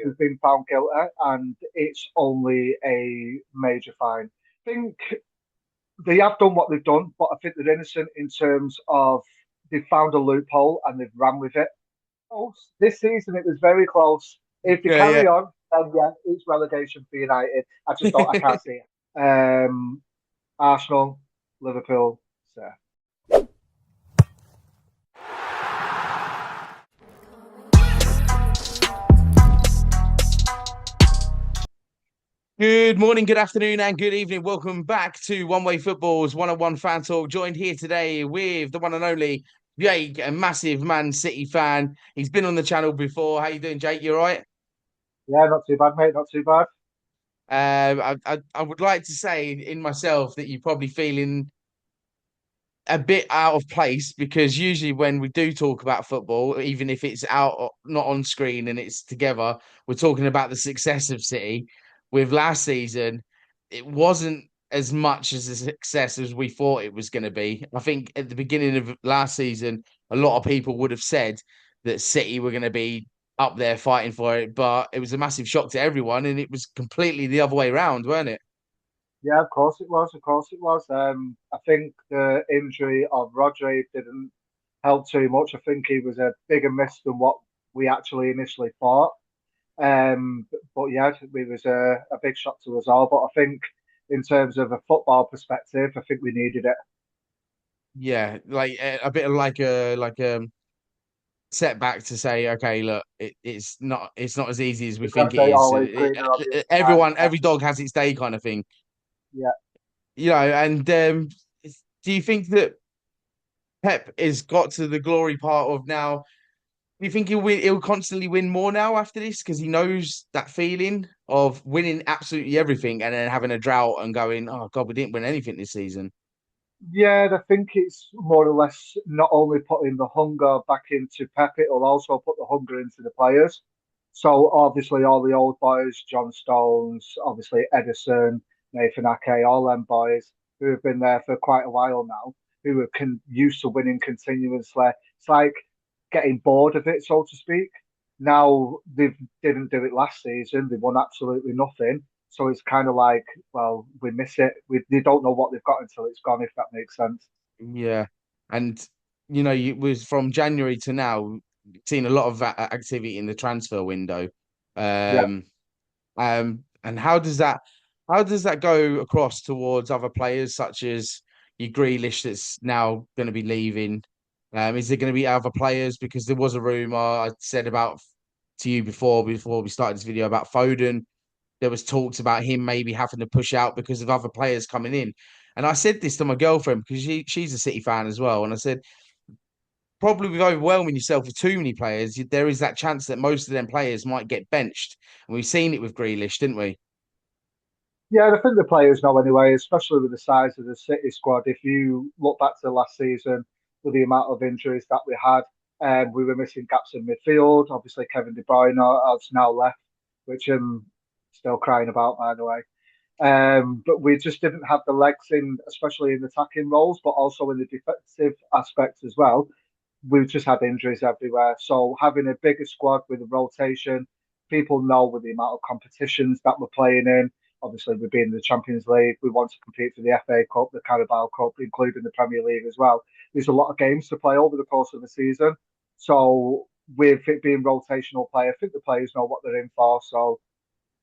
has been found guilty, and it's only a major fine. I think they have done what they've done, but I think they're innocent in terms of they've found a loophole and they've ran with it. Close. This season, it was very close. If they Yeah, yeah. carry on, then yeah, it's relegation for United. I can't see it. Arsenal, Liverpool, so. Good morning, good afternoon, and good evening. Welcome back to One Way Football's one-on-one fan talk. Joined here today with the one and only Jake, a massive Man City fan. He's been on the channel before. How you doing, Jake? You all right? Yeah, not too bad, mate. Not too bad. I would like to say in myself that you're probably feeling a bit out of place because usually when we do talk about football, even if it's out not on screen and it's together, we're talking about the success of City. With last season, it wasn't as much as a success as we thought it was going to be. I think at the beginning of last season, a lot of people would have said that City were going to be up there fighting for it, but it was a massive shock to everyone, and it was completely the other way around, weren't it? Yeah, of course it was. Of course it was. I think the injury of Rodri didn't help too much. I think he was a bigger miss than what we actually initially thought. But yeah, it was a big shock to us all. But I think in terms of a football perspective, I think we needed it. Yeah, like a bit of like a setback to say, okay, look, it's not as easy as we The think grass it ain't is. always greener on the other side. Everyone, every dog has its day, kind of thing. Yeah, And do you think that Pep has got to the glory part of now? Do you think he'll win? He'll constantly win more now after this because he knows that feeling of winning absolutely everything and then having a drought and going, oh God, we didn't win anything this season. yeah. I think it's more or less not only putting the hunger back into Pep, it'll also put the hunger into the players. So obviously all the old boys, John Stones, obviously Edison, Nathan Ake, all them boys who have been there for quite a while now, who are used to winning continuously. It's like getting bored of it, so to speak. Now they didn't do it last season; they won absolutely nothing. So it's kind of like, well, we miss it. They don't know what they've got until it's gone, if that makes sense. Yeah, and it was from January to now, seen a lot of activity in the transfer window. Yeah. Um, and how does that go across towards other players such as your Grealish that's now going to be leaving? Is there going to be other players? Because there was a rumor I said about to you before we started this video about Foden. There was talks about him maybe having to push out because of other players coming in. And I said this to my girlfriend because she's a City fan as well. And I said, probably with overwhelming yourself with too many players, there is that chance that most of them players might get benched. And we've seen it with Grealish, didn't we? Yeah, I think the players know anyway, especially with the size of the City squad. If you look back to last season, with the amount of injuries that we had, we were missing gaps in midfield. Obviously, Kevin De Bruyne has now left, which I'm still crying about, by the way. But we just didn't have the legs in, especially in attacking roles, but also in the defensive aspects as well. We've just had injuries everywhere. So having a bigger squad with a rotation, people know with the amount of competitions that we're playing in. Obviously, we're being in the Champions League. We want to compete for the FA Cup, the Carabao Cup, including the Premier League as well. There's a lot of games to play over the course of the season. So with it being rotational play, I think the players know what they're in for. So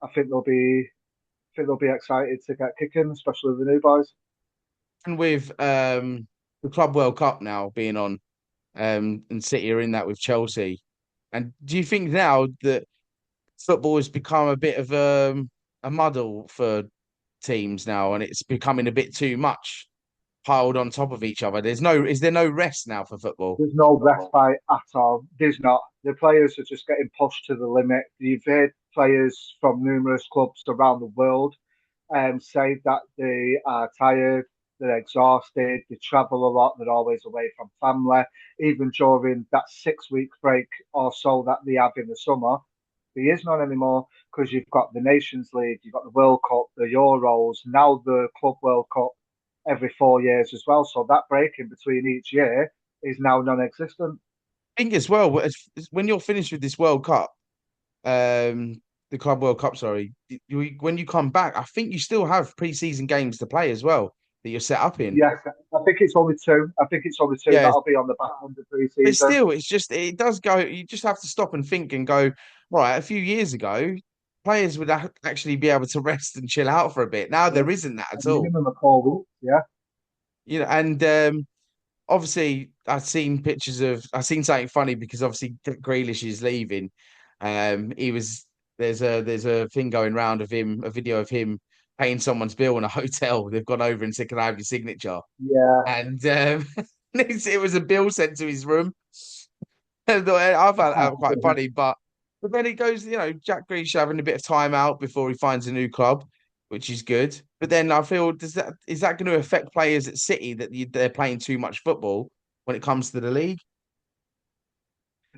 I think they'll be excited to get kicking, especially the new boys. And with the Club World Cup now being on, and City are in that with Chelsea. And do you think now that football has become a bit of a muddle for teams now, and it's becoming a bit too much piled on top of each other? Is there no rest now for football? There's no respite at all. There's not. The players are just getting pushed to the limit. You've heard players from numerous clubs around the world say that they are tired, they're exhausted, they travel a lot, they're always away from family. Even during that 6 week break or so that they have in the summer, there is none anymore because you've got the Nations League, you've got the World Cup, the Euros, now the Club World Cup every 4 years as well. So that break in between each year is now non existent. I think as well, when you're finished with this World Cup, the Club World Cup, sorry, when you come back, I think you still have pre-season games to play as well that you're set up in. Yes, I think it's only two. I think it's only two Yeah, that'll be on the back end of but pre-season. still, it's just it does go. You just have to stop and think and go, right. A few years ago, players would actually be able to rest and chill out for a bit. Now Yeah. there isn't that A at all. minimum of 4 weeks. Yeah, And obviously I've seen something funny because obviously Grealish is leaving. He was there's a thing going around of him, a video of him paying someone's bill in a hotel. They've gone over and said, "Can I have your signature?" yeah. And it was a bill sent to his room. I found that quite funny, but then it goes, Jack Grealish having a bit of time out before he finds a new club, which is good. But then I feel, does that is that going to affect players at City that they're playing too much football when it comes to the league?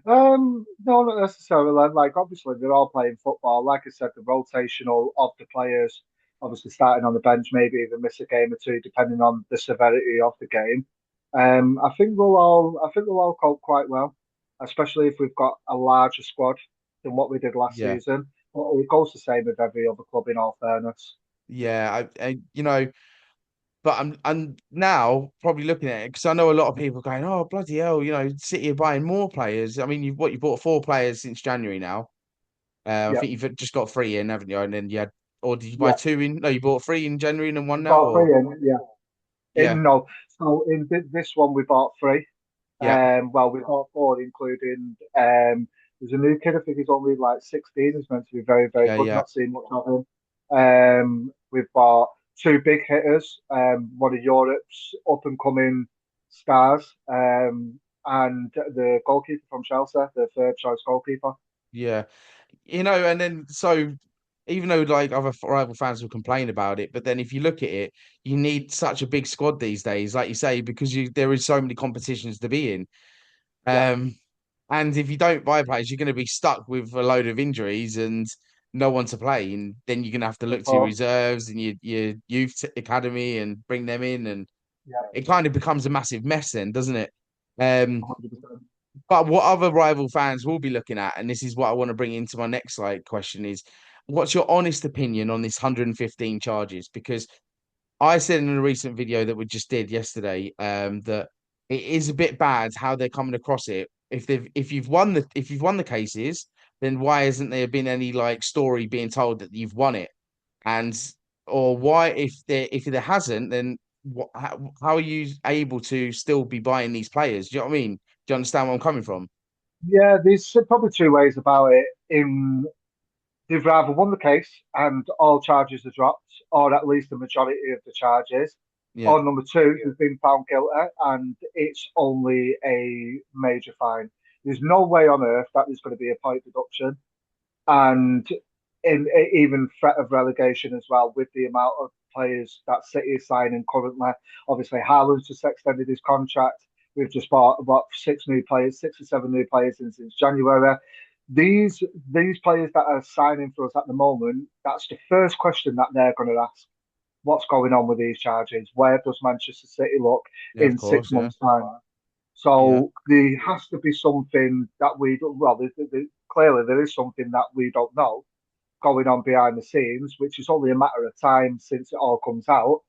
No, not necessarily. Like, obviously, they're all playing football. Like I said, the rotational of the players, obviously starting on the bench, maybe even miss a game or two, depending on the severity of the game. I think we'll all cope quite well, especially if we've got a larger squad than what we did last Yeah, season. But it goes the same with every other club, in all fairness. yeah. But I'm now probably looking at it because I know a lot of people going, oh bloody hell, City are buying more players. I mean, you bought four players since January now. I Yeah, think you've just got three in, haven't you? And then you had, or did you buy yeah. two in? No, you bought three in January and then one We now, bought or three in, yeah. yeah, No, so in this one we bought three. yeah, Well, we bought four, including there's a new kid. I think he's only like 16. He's meant to be very, very yeah, good. yeah, Not seen much of him. We've bought two big hitters. One of Europe's up and coming stars, and the goalkeeper from Chelsea, the third choice goalkeeper. yeah. And then so even though like other rival fans will complain about it, but then if you look at it, you need such a big squad these days, like you say, because there is so many competitions to be in. Yeah, Um, and if you don't buy players, you're going to be stuck with a load of injuries and no one to play, and then you're going to have to of look to your course. reserves and your youth academy and bring them in, and Yeah, it kind of becomes a massive mess then, doesn't it? Um, 100%. but what other rival fans will be looking at, and this is what I want to bring into my next like question is, what's your honest opinion on this 115 charges? Because I said in a recent video that we just did yesterday, that it is a bit bad how they're coming across it. If you've won the cases, then why hasn't there been any like story being told that you've won it? And or why if there hasn't, then how are you able to still be buying these players? Do you know what I mean? Do you understand where I'm coming from? Yeah, there's probably two ways about it. In They've either won the case and all charges are dropped, or at least the majority of the charges. Yeah, Or number two, they've been found guilty and it's only a major fine. There's no way on earth that there's going to be a point deduction and even threat of relegation as well with the amount of players that City is signing currently. Obviously, Haaland's just extended his contract. We've just bought about six new players, six or seven new players since January. These these players that are signing for us at the moment, that's the first question that they're going to ask. What's going on with these charges? Where does Manchester City look yeah, of in six course, yeah, months' time? yeah. So there has to be something that we don't, well, clearly there is something that we don't know going on behind the scenes, which is only a matter of time since it all comes out.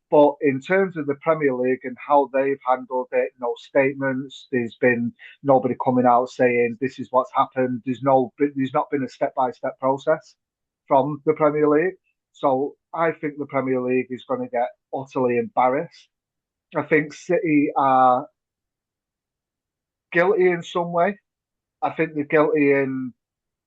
But in terms of the Premier League and how they've handled it, no statements. There's been nobody coming out saying this is what's happened. There's not been a step by step process from the Premier League. So I think the Premier League is going to get utterly embarrassed. I think City are guilty in some way. I think they're guilty in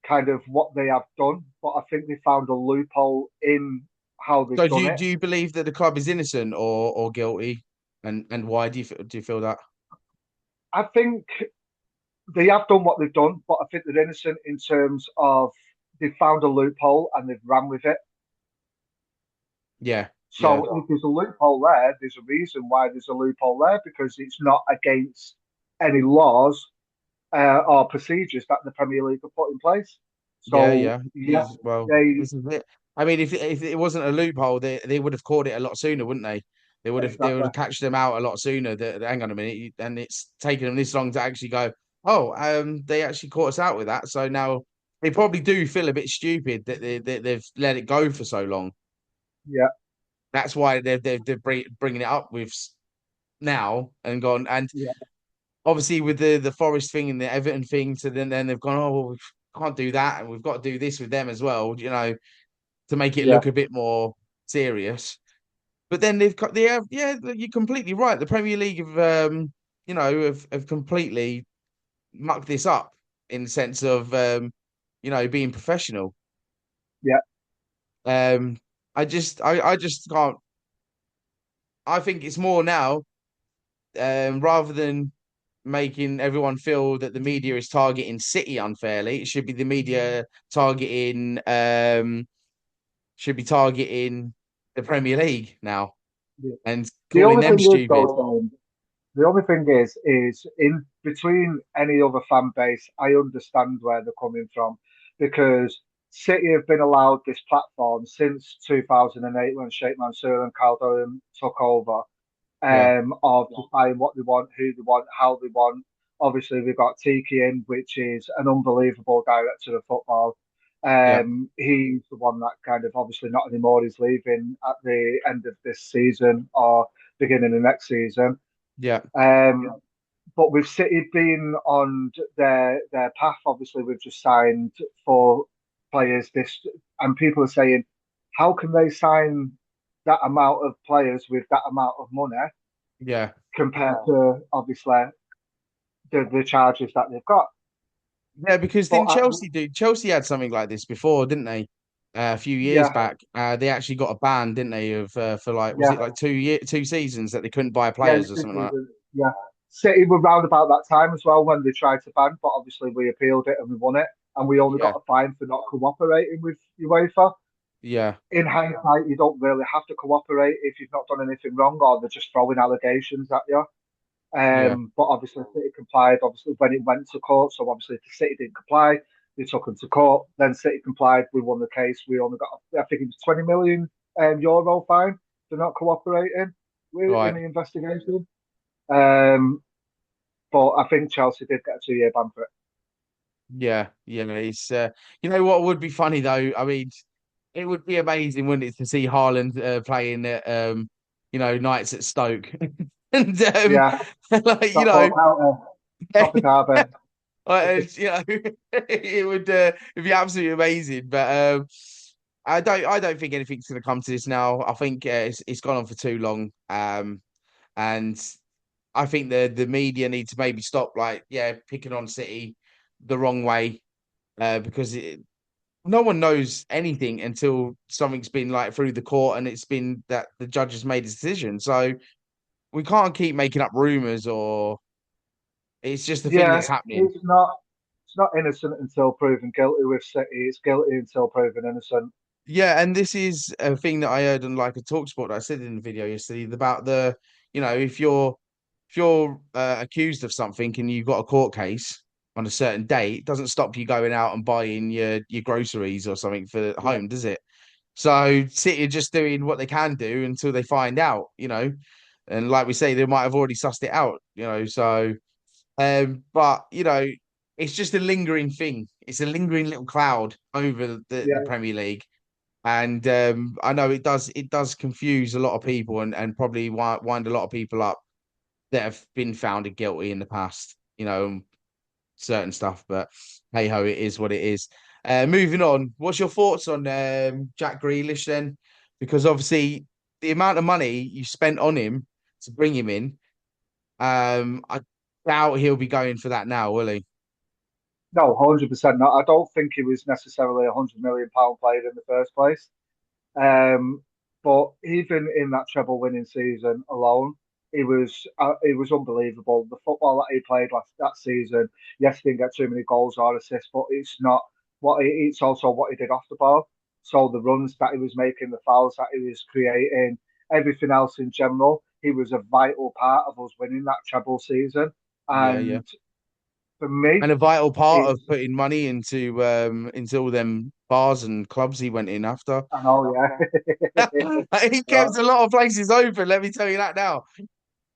kind of what they have done, but I think they found a loophole in how they've So done it. do you believe that the club is innocent or guilty, and why do you feel that? I think they have done what they've done, but I think they're innocent in terms of they've found a loophole and they've ran with it. Yeah, yeah, So if there's a loophole there, there's a reason why there's a loophole there because it's not against any laws or procedures that the Premier League have put in place. yeah, So yeah. yeah, He's well. they This is it. I mean, if it wasn't a loophole, they would have caught it a lot sooner, wouldn't they? They would exactly. have catched them out a lot sooner. Hang on a minute, and it's taken them this long to actually go. Oh, they actually caught us out with that. So now they probably do feel a bit stupid that they've let it go for so long. Yeah, That's why they're bringing it up with now and gone. And yeah, obviously with the Forest thing and the Everton thing, so then they've gone, oh, well, we can't do that, and we've got to do this with them as well, to make it yeah, look a bit more serious. But then they have, yeah, you're completely right. The Premier League have completely mucked this up in the sense of being professional. yeah, Um, I just can't. I think it's more now, rather than making everyone feel that the media is targeting City unfairly. It should be the media targeting targeting the Premier League now yeah. and The calling only them thing is, stupid. though, the only thing is in between any other fan base, I understand where they're coming from because City have been allowed this platform since 2008 when Sheikh Mansour and Calderon took over, Yeah, of deciding what they want, who they want, how they want. Obviously, we've got Tiki in, which is an unbelievable director of football. yeah, He's the one that kind of obviously not anymore. He's leaving at the end of this season or beginning of next season. yeah, Um, but with City being on their path, obviously we've just signed four players. This and people are saying, how can they sign that amount of players with that amount of money yeah. compared to obviously the charges that they've got? Yeah, because But didn't Chelsea do? Chelsea had something like this before, didn't they? A few years yeah, back, they actually got a ban, didn't they? Of for like, was yeah, it like 2 seasons that they couldn't buy yeah, players or something like yeah. City were round about that time as well when they tried to ban, but obviously we appealed it and we won it, and we only that? got a fine for not cooperating with UEFA. Yeah, In hindsight, you don't really have to cooperate if you've not done anything wrong or they're just throwing allegations at you. yeah, But obviously, City complied. Obviously, when it went to court, so obviously, if the City didn't comply, they took them to court. Then City complied. We won the case. We only got, I think it was 20 million euro fine for not cooperating in right. the investigation. Um, but I think Chelsea did get a 2 year ban for it. Yeah, yeah. It's you know what would be funny though. I mean, it would be amazing, wouldn't it, to see Haaland playing at nights at Stoke, and Yeah, like Stockport County, Covent Garden. it would it'd be absolutely amazing. But I don't think anything's going to come to this now. I think it's gone on for too long. And I think the media need to maybe stop picking on City the wrong way, because no one knows anything until something's been like through the court and it's been that the judge has made a decision. So we can't keep making up rumors, or it's just the thing Yeah, that's happening. it's not innocent until proven guilty with City. It's guilty until proven innocent. Yeah, and this is a thing that I heard on like a talk sport that I said in the video yesterday about if you're accused of something and you've got a court case on a certain date, it doesn't stop you going out and buying your groceries or something for Yeah, home, does it? So City are just doing what they can do until they find out. And like we say, they might have already sussed it out. So but it's just a lingering thing. It's a lingering little cloud over the yeah, Premier League. And I know it does confuse a lot of people and probably wind a lot of people up that have been found guilty in the past, certain stuff. But hey ho, it is what it is. Moving on, what's your thoughts on Jack Grealish then? Because obviously the amount of money you spent on him to bring him in, I doubt he'll be going for that now, will he? no, 100% not. I don't think he was necessarily £100 million player in the first place. Um, but even in that treble winning season alone, it was unbelievable. The football that he played last that season. Yes, he didn't get too many goals or assists, but it's not it's also what he did off the ball. So the runs that he was making, the fouls that he was creating, everything else in general, he was a vital part of us winning that treble season. Yeah, yeah. And for me, And a vital part of it's putting money into all them bars and clubs he went in after. I know, yeah. He Uh, kept a lot of places open, let me tell you that now.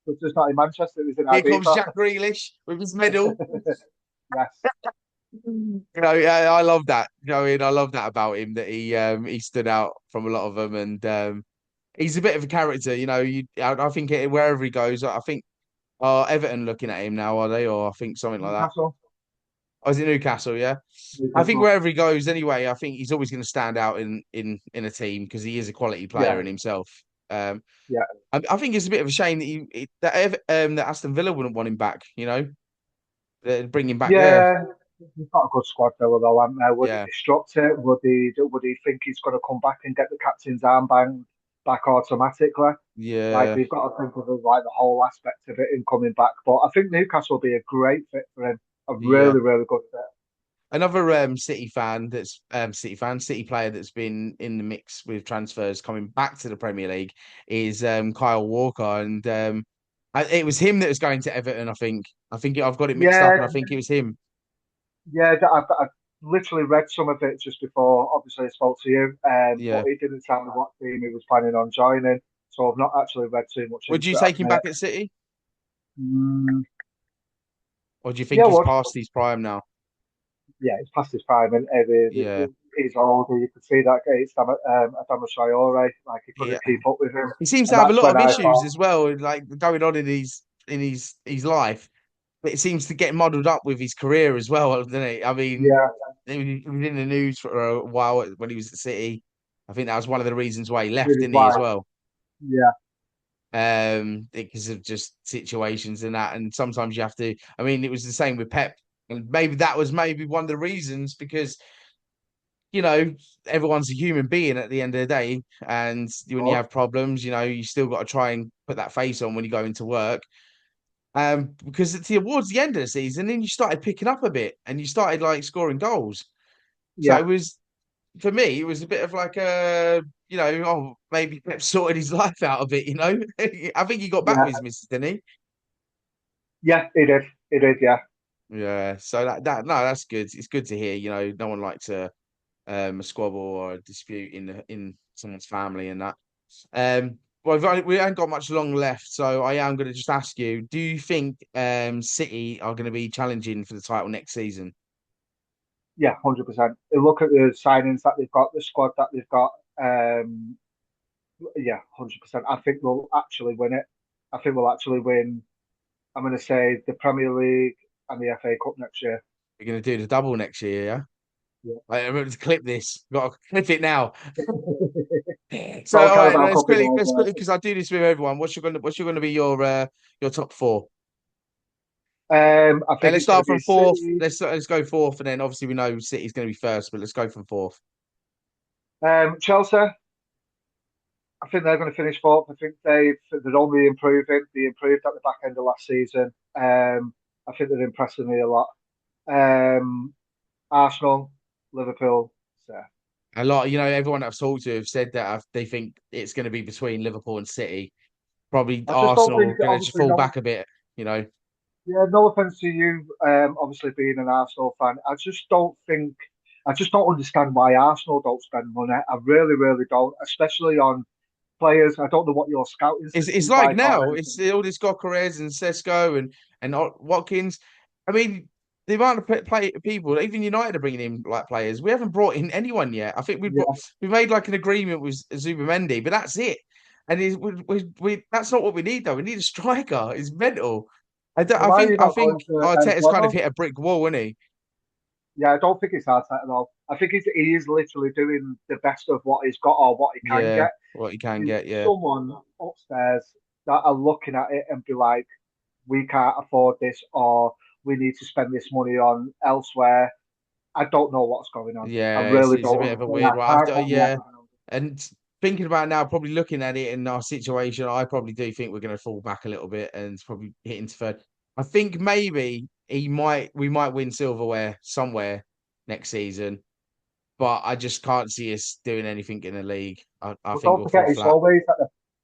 but just not in Manchester, it was in Here comes Ibiza. Jack Grealish with his medal. Yes. I love that. I love that about him that he stood out from a lot of them, and he's a bit of a character. I think wherever he goes, I think are Everton looking at him now, are they, or I think something like that. Newcastle, Oh, is it Newcastle? Yeah, I think Newcastle. wherever he goes, anyway, I think he's always going to stand out in a team because he is a quality player Yeah, in himself. Um, yeah, I think it's a bit of a shame that that Aston Villa wouldn't want him back. Bring him back there. yeah. He's got a good squad though, haven't they? Would he Yeah, disrupt it? Would he think he's going to come back and get the captain's armband back automatically? Like yeah, we've got to think of like the whole aspect of it in coming back. But I think Newcastle will be a great fit for him. A yeah. really, really good fit. Another City fan City player that's been in the mix with transfers coming back to the Premier League is Kyle Walker, and it was him that was going to Everton. I think I've got it mixed up, and I Yeah, think it was him. yeah. I've literally read some of it just before. Obviously, I spoke to you, but Yeah. he didn't tell me what team he was planning on joining. So I've not actually read too much Would into you it at take the him minute. back at City, Mm, or do you yeah, think he's would. past his prime now? Yeah, he's past his prime, and Yeah, he's older. You could see that against Adama Traore, like he he couldn't keep up with him, he seems to and have a that's lot when of I issues thought, as well, like going on in his life. But it seems to get muddled up with his career as well, doesn't it? I mean, yeah, he was in the news for a while when he was at City. I think that was one of the reasons why he left, with his didn't he, as wife, well? yeah, Because of just situations and that. And sometimes you have to. I mean, it was the same with Pep, and maybe that was maybe one of the reasons because you know everyone's a human being at the end of the day, and of when you course, have problems, you still got to try and put that face on when you go into work. Because towards the end of the season, then you started picking up a bit, and you started like scoring goals. So yeah, it was for me, it was a bit of like oh, maybe Pep sorted his life out a bit. I think he got back with yeah, his missus, didn't he? yeah, he did, yeah, Yeah. So that no, that's good. It's good to hear. No one likes a squabble or a dispute in someone's family and that. Well, we haven't got much long left, so I am going to just ask you: do you think City are going to be challenging for the title next season? yeah, 100%. Look at the signings that they've got, the squad that they've got. Um, yeah, 100%. I think we'll actually win it. I think we'll actually win. I'm going to say the Premier League and the FA Cup next year. We're going to do the double next year, yeah? Yeah. I remember to clip this. Got to clip it now. So, Got a all right, Carabao let's Cup in quickly, there as let's well. quickly, because I do this with everyone. What's going to be your top four? I Okay, think let's it's going to start be from fourth. City. Let's go fourth, and then obviously we know City's going to be first, but let's go from fourth. Chelsea. I think they're going to finish fourth. I think they're only improving. They improved at the back end of last season. I think they're impressing me a lot. Um, Arsenal, Liverpool. So A lot, everyone I've talked to have said that they think it's going to be between Liverpool and City. Probably I just don't think, Arsenal going to just obviously, fall no. back a bit. You know, Yeah, no offense to you. Obviously being an Arsenal fan, I just don't think. I just don't understand why Arsenal don't spend money. I really, really don't, especially on players. I don't know what your scouting it's system's like like or now anything. it's all this Gokeres and Sesko and Watkins. I mean, the amount of people, even United are bringing in like players. We haven't brought in anyone yet. I think Yeah. we made like an agreement with Zubamendi, but that's it. And that's not what we need though. We need a striker. It's mental. I don't, So I why are think you I not think going to Arteta's kind of Mbemo? hit a brick wall, isn't he? Yeah, I don't think it's Arteta at all. I think he is literally doing the best of what he's got or what he can Yeah, get. what you can There's get, yeah, someone upstairs that are looking at it and be like, we can't afford this or we need to spend this money on elsewhere. I don't know what's going on. I yeah. It's, really it's a don't bit of a understand. weird I one. can't get my head Yeah, around it. and thinking about it now, probably looking at it in our situation, I probably do think we're going to fall back a little bit and probably hit into third. I think maybe we might win silverware somewhere next season, but I just can't see us doing anything in the league. I But think don't we'll fall forget, flat.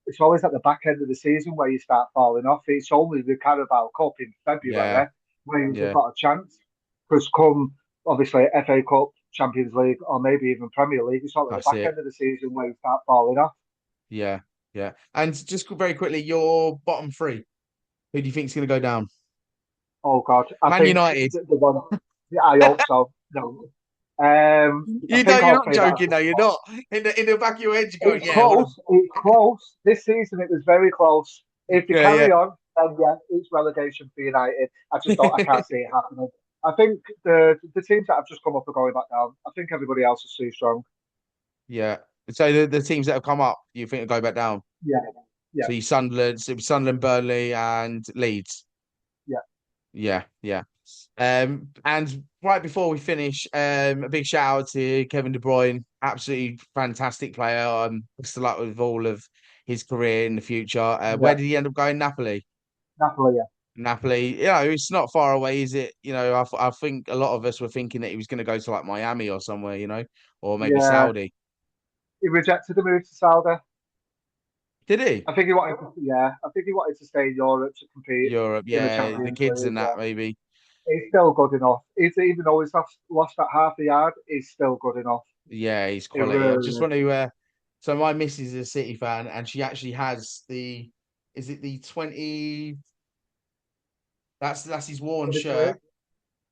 it's always at the back end of the season where you start falling off. It's only the Carabao Cup in Yeah, February where you've yeah, got a chance. Because come obviously FA Cup, Champions League, or maybe even Premier League, it's all at the that's back it. end of the season where you start falling off. Yeah, yeah. And just very quickly, your bottom three. Who do you think is going to go down? Oh God, I Man think United. the one. Yeah, I hope so. No. I You know, think you're I'll not say that. joking, though. You're not. In the back of your head, you're going, It's "Yeah, I want to." close. It's close. This season it was very close. If they Yeah, yeah, carry on, then yeah, it's relegation for United. I can't see it happening. I think the teams that have just come up are going back down. I think everybody else is too strong. yeah. So the teams that have come up, you think will go back down? Yeah, yeah, So you Sunderland, so it was Sunderland, Burnley, and Leeds. yeah, Yeah, yeah. And right before we finish, a big shout out to Kevin De Bruyne, absolutely fantastic player. Best of luck with all of his career in the future. Where yeah. did he end up going? Napoli. Napoli, yeah, Napoli. It's not far away, is it? I think a lot of us were thinking that he was going to go to like Miami or somewhere, or maybe yeah. Saudi. He rejected the move to Saudi. Did he? I think he wanted. Yeah, I think he wanted to stay in Europe to compete Europe, in the yeah, the Champions kids League. and that Yeah, maybe. he's still good enough. He's even though he's lost that half a yard, he's still good enough. Yeah, he's He quality. I just really want is. to. So my missus is a City fan, and she actually has the. Is it the 20? That's his worn 23. shirt,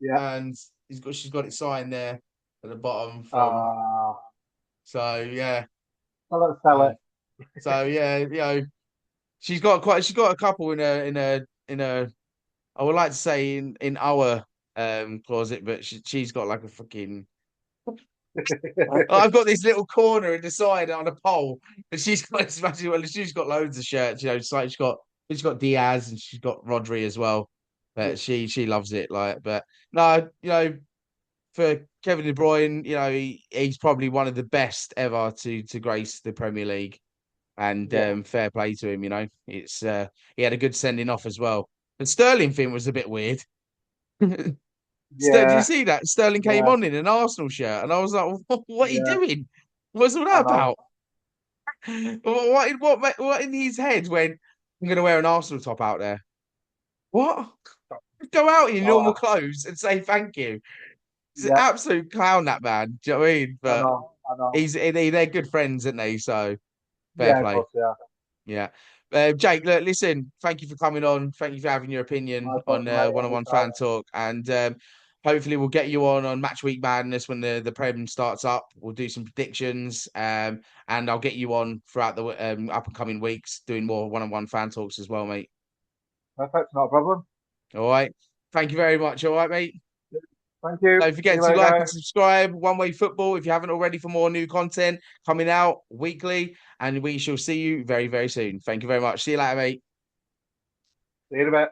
Yeah. and she's got it signed there at the bottom from. Uh, So yeah, let's sell uh, it. so yeah, she's got a couple in a. I would like to say in our closet, but she's got like a fucking. I've got this little corner in the side on a pole, and she's got loads of shirts. It's like she's got Diaz and she's got Rodri as well. Yeah, But she loves it. But no, for Kevin De Bruyne, he's probably one of the best ever to grace the Premier League, and yeah, fair play to him. He had a good sending off as well. But Sterling thing was a bit weird. Did you yeah, see that? Sterling came yeah, on in an Arsenal shirt, and I was like, "What are you yeah. doing? What's all I that know. about? What in his head when I'm going to wear an Arsenal top out there? What? Go out in your normal Oh, clothes and say thank you. He's an yeah, absolute clown, that man. Do you know what I mean? I But know. I know. they're good friends, aren't they? So fair Yeah, of play. course, yeah. Yeah. Jake, look, listen, thank you for coming on. Thank you for having your opinion My on pleasure, mate. one-on-one Anytime. fan talk. And hopefully we'll get you on Match Week Madness when the Prem starts up. We'll do some predictions. And I'll get you on throughout the up and coming weeks doing more one-on-one fan talks as well, mate. Perfect. Not a problem. All right. Thank you very much. All right, mate. Thank you. Don't See forget you to later, like and guys. subscribe. One Way Football if you haven't already for more new content coming out weekly. And we shall see you very, very soon. Thank you very much. See you later, mate. See you in a bit.